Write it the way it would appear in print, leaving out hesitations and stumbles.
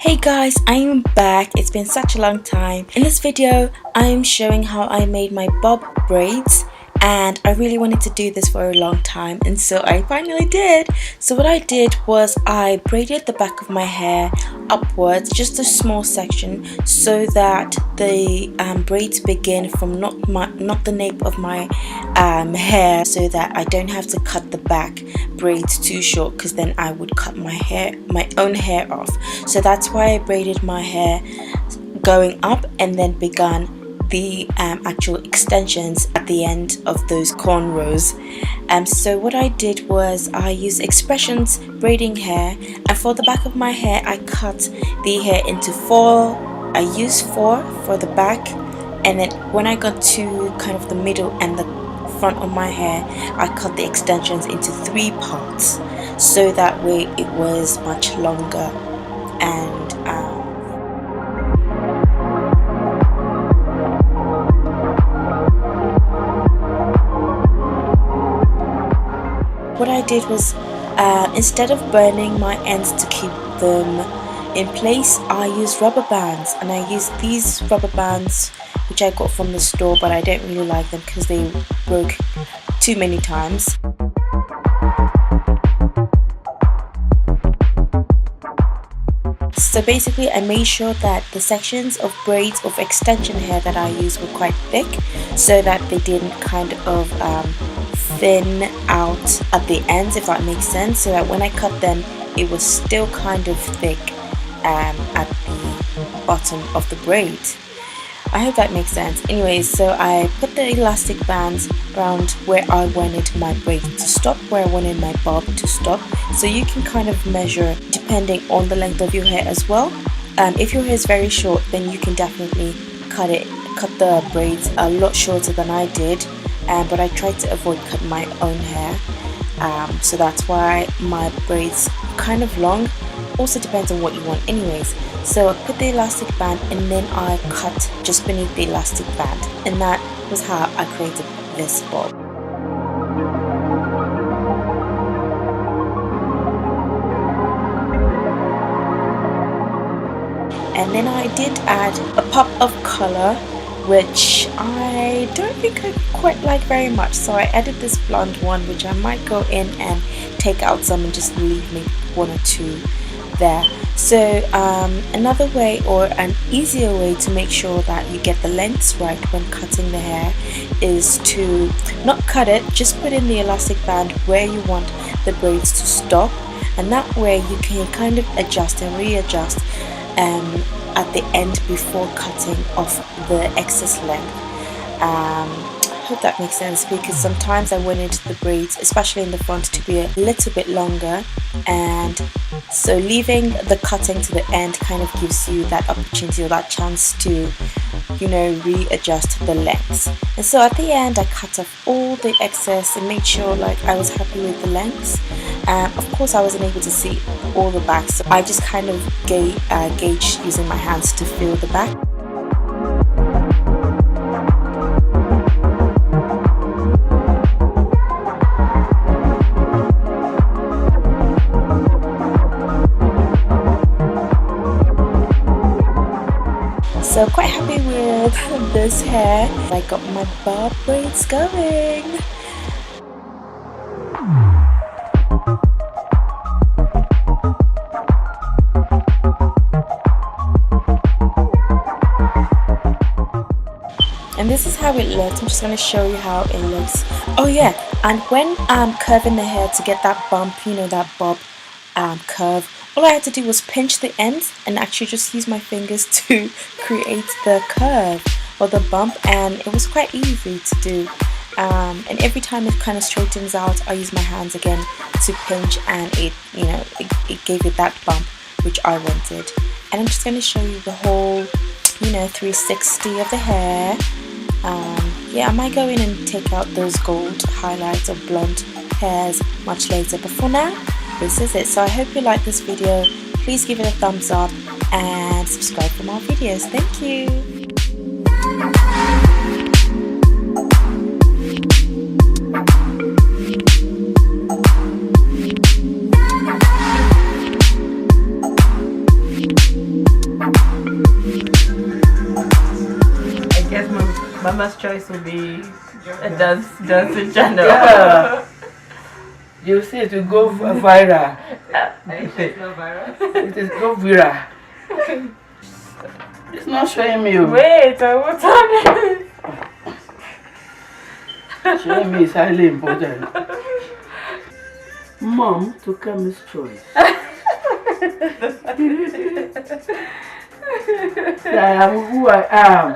Hey guys, I am back. It's been such a long time. In this video, I am showing how I made my bob braids, and I really wanted to do this for a long time, and so I finally did. So what I did was I braided the back of my hair upwards, just a small section, so that the braids begin from not the nape of my hair, so that I don't have to cut the back braids too short, because then I would cut my own hair off. So that's why I braided my hair going up and then began the actual extensions at the end of those cornrows. So what I did was I used Expressions braiding hair, and for the back of my hair I cut the hair into four. I used 4 for the back, and then when I got to kind of the middle and the front of my hair, I cut the extensions into 3 parts, so that way it was much longer. And what I did was, instead of burning my ends to keep them in place, I used rubber bands, and I used these rubber bands which I got from the store, but I don't really like them because they broke too many times. So basically I made sure that the sections of braids of extension hair that I used were quite thick, so that they didn't kind of thin out at the ends, if that makes sense, so that when I cut them it was still kind of thick at the bottom of the braid. I hope that makes sense. Anyways, so I put the elastic bands around where I wanted my braid to stop, where I wanted my bob to stop. So you can kind of measure depending on the length of your hair as well. If your hair is very short, then you can definitely cut the braids a lot shorter than I did. But I tried to avoid cutting my own hair, so that's why my braids are kind of long. Also depends on what you want anyways. So I put the elastic band, and then I cut just beneath the elastic band, and that was how I created this bob. And then I did add a pop of color, which I don't think I quite like very much, so I added this blonde one, which I might go in and take out some and just leave maybe 1 or 2 there. So another way, or an easier way to make sure that you get the lengths right when cutting the hair, is to not cut it, just put in the elastic band where you want the braids to stop, and that way you can kind of adjust and readjust at the end before cutting off the excess length. I hope that makes sense, because sometimes I wanted the braids, especially in the front, to be a little bit longer, and so leaving the cutting to the end kind of gives you that opportunity or that chance to, you know, readjust the lengths. And so at the end I cut off all the excess and made sure like I was happy with the lengths. Of course I wasn't able to see all the back, so I just kind of gauge using my hands to feel the back. So quite happy with this hair. I got my bob braids going. And this is how it looks. I'm just going to show you how it looks. Oh yeah, and when curving the hair to get that bump, you know, that bob curve, all I had to do was pinch the ends and actually just use my fingers to create the curve or the bump, and it was quite easy to do. And every time it kind of straightens out, I use my hands again to pinch, and it, you know, it gave it that bump which I wanted. And I'm just going to show you the whole, you know, 360 of the hair. Yeah, I might go in and take out those gold highlights or blonde hairs much later, but for now this is it. So I hope you like this video. Please give it a thumbs up and subscribe for more videos. Thank you. Kemis Choice will be a dance channel. Yeah. You see, it will go viral. It's not viral. It is go viral. It's not showing me. Wait, what's on it? Showing me is highly important. Mom to Kemis Choice. I am who I am.